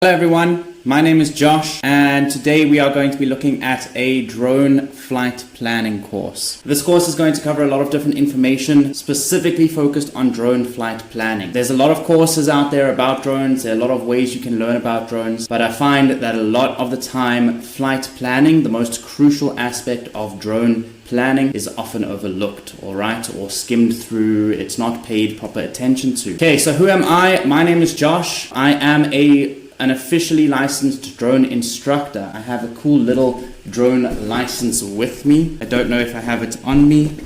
Hello everyone, my name is Josh and today we are going to be looking at a drone flight planning course. This course is going to cover a lot of different information specifically focused on drone flight planning. There's a lot of courses out there about drones, there are a lot of ways you can learn about drones, but I find that a lot of the time flight planning, the most crucial aspect of drone planning, is often overlooked, alright, or skimmed through. It's not paid proper attention to. Okay, so who am I? My name is Josh. I am an officially licensed drone instructor. I have a cool little drone license with me. I don't know if I have it on me.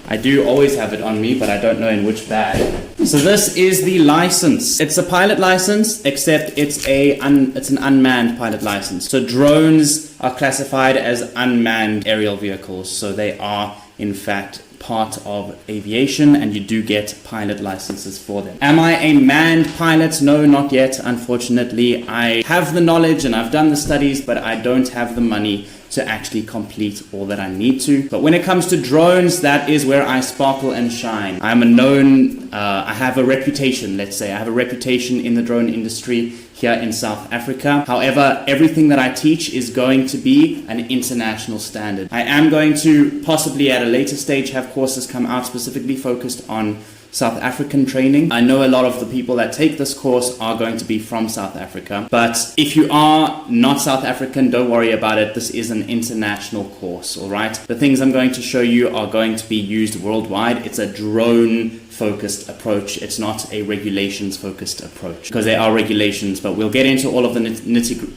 I do always have it on me, but I don't know in which bag. So this is the license. It's a pilot license, except it's an unmanned pilot license. So drones are classified as unmanned aerial vehicles. So they are, in fact, part of aviation, and you do get pilot licenses for them. Am I a manned pilot? No, not yet. Unfortunately, I have the knowledge and I've done the studies, but I don't have the money to actually complete all that I need to. But when it comes to drones, that is where I sparkle and shine. I'm I have a reputation, let's say. I have a reputation in the drone industry here in South Africa. However, everything that I teach is going to be an international standard. I am going to possibly at a later stage have courses come out specifically focused on South African training. I know a lot of the people that take this course are going to be from South Africa, but if you are not South African, don't worry about it. This is an international course, all right? The things I'm going to show you are going to be used worldwide. It's a drone focused approach. It's not a regulations focused approach, because there are regulations, but we'll get into all of the nitty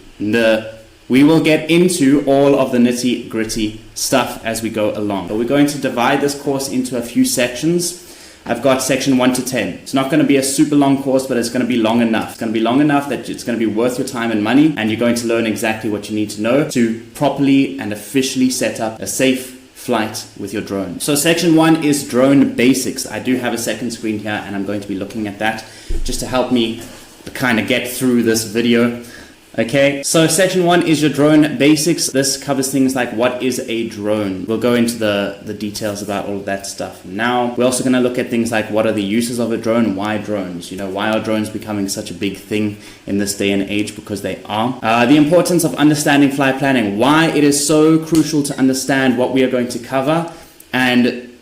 gritty stuff as we go along. But we're going to divide this course into a few sections. I've got section 1 to 10. It's not going to be a super long course, but it's going to be long enough. It's going to be long enough that it's going to be worth your time and money, and you're going to learn exactly what you need to know to properly and officially set up a safe flight with your drone. So section 1 is drone basics. I do have a second screen here, and I'm going to be looking at that just to help me kind of get through this video. Okay, so section 1 is your drone basics. This covers things like what is a drone. We'll go into the details about all of that stuff now. We're also going to look at things like what are the uses of a drone, why drones, why are drones becoming such a big thing in this day and age, because they are. The importance of understanding flight planning, why it is so crucial to understand what we are going to cover, and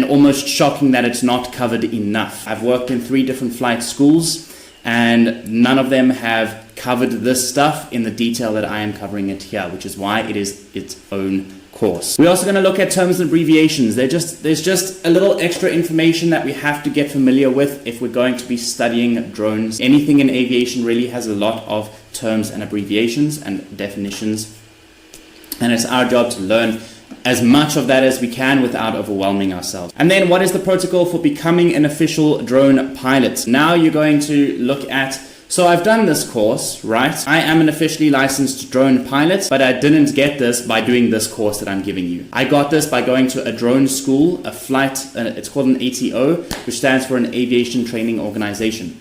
almost shocking that it's not covered enough. I've worked in 3 different flight schools, and none of them have covered this stuff in the detail that I am covering it here, which is why it is its own course. We're also going to look at terms and abbreviations. There's just a little extra information that we have to get familiar with if we're going to be studying drones. Anything in aviation really has a lot of terms and abbreviations and definitions, and it's our job to learn as much of that as we can without overwhelming ourselves. And then what is the protocol for becoming an official drone pilot? Now you're going to look at, so I've done this course, right? I am an officially licensed drone pilot, but I didn't get this by doing this course that I'm giving you. I got this by going to a drone school, it's called an ATO, which stands for an Aviation Training Organization.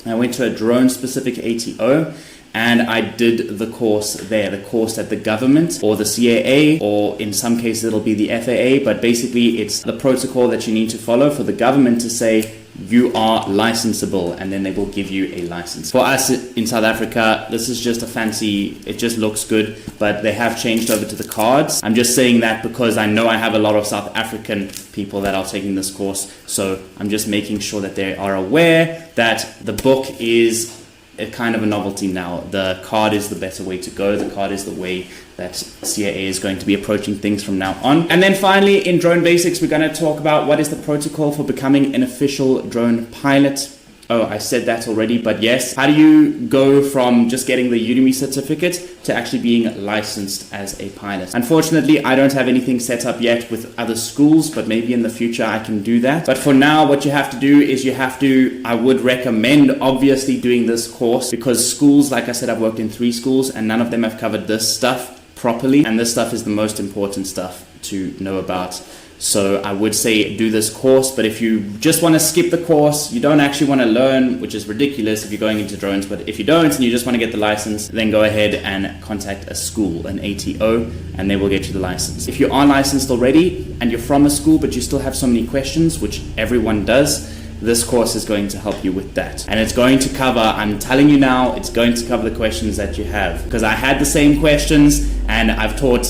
I went to a drone specific ATO, and I did the course there, the course that the government or the CAA, or in some cases it'll be the FAA, but basically it's the protocol that you need to follow for the government to say you are licensable, and then they will give you a license. For us in South Africa, this is just a fancy, it just looks good, but they have changed over to the cards. I'm just saying that because I know I have a lot of South African people that are taking this course, so I'm just making sure that they are aware that the book is a kind of a novelty now. The card is the better way to go. The card is the way that CAA is going to be approaching things from now on. And then finally, in drone basics, we're going to talk about what is the protocol for becoming an official drone pilot. Oh, I said that already, but yes. How do you go from just getting the Udemy certificate to actually being licensed as a pilot? Unfortunately, I don't have anything set up yet with other schools, but maybe in the future I can do that. But for now, what you have to do is I would recommend obviously doing this course, because schools, like I said, I've worked in 3 schools and none of them have covered this stuff properly. And this stuff is the most important stuff to know about. So I would say do this course, but if you just want to skip the course, you don't actually want to learn, which is ridiculous if you're going into drones, but if you don't and you just want to get the license, then go ahead and contact a school, an ATO, and they will get you the license. If you are licensed already and you're from a school but you still have so many questions, which everyone does, this course is going to help you with that. And it's going to cover, I'm telling you now, it's going to cover the questions that you have. Because I had the same questions, and I've taught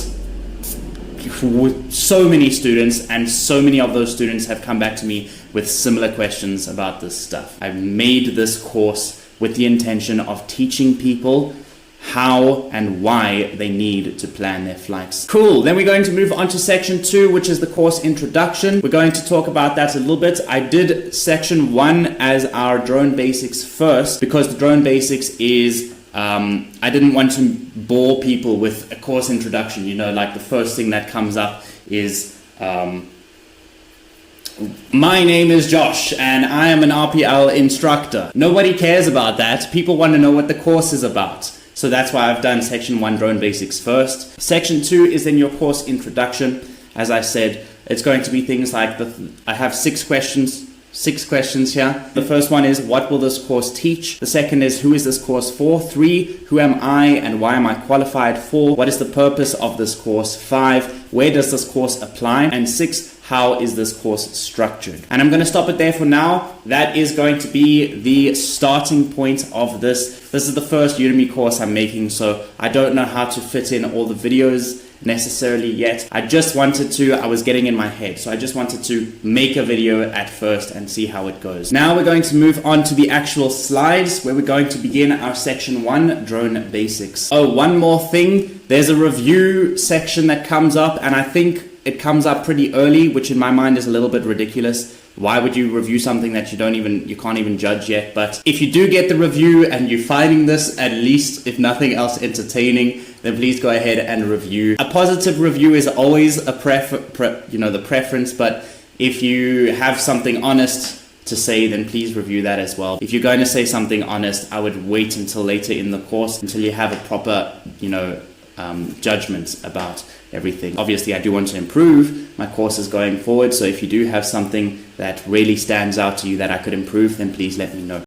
so many students, and so many of those students have come back to me with similar questions about this stuff. I've made this course with the intention of teaching people how and why they need to plan their flights. Cool, then we're going to move on to section 2, which is the course introduction. We're going to talk about that a little bit. I did section 1 as our drone basics first, because the drone basics is I didn't want to bore people with a course introduction. You know, like the first thing that comes up is my name is Josh and I am an RPL instructor. Nobody cares about that. People want to know what the course is about. So that's why I've done section 1 drone basics first. Section 2 is then your course introduction. As I said, it's going to be things like I have 6 questions here. The first one is, what will this course teach? The second is, who is this course for? 3, who am I and why am I qualified? 4, what is the purpose of this course? 5, where does this course apply? And 6, how is this course structured? And I'm going to stop it there for now. That is going to be the starting point of this. This is the first Udemy course I'm making, so I don't know how to fit in all the videos necessarily yet. I was getting in my head, so I just wanted to make a video at first and see how it goes. Now we're going to move on to the actual slides, where we're going to begin our section 1 drone basics. Oh, one more thing, there's a review section that comes up, and I think it comes up pretty early, which in my mind is a little bit ridiculous. Why would you review something that you can't even judge yet? But if you do get the review and you're finding this at least, if nothing else, entertaining, then please go ahead and review. A positive review is always the preference, but if you have something honest to say, then please review that as well. If you're going to say something honest, I would wait until later in the course, until you have a proper, judgment about everything. Obviously, I do want to improve my courses going forward, so if you do have something that really stands out to you that I could improve, then please let me know.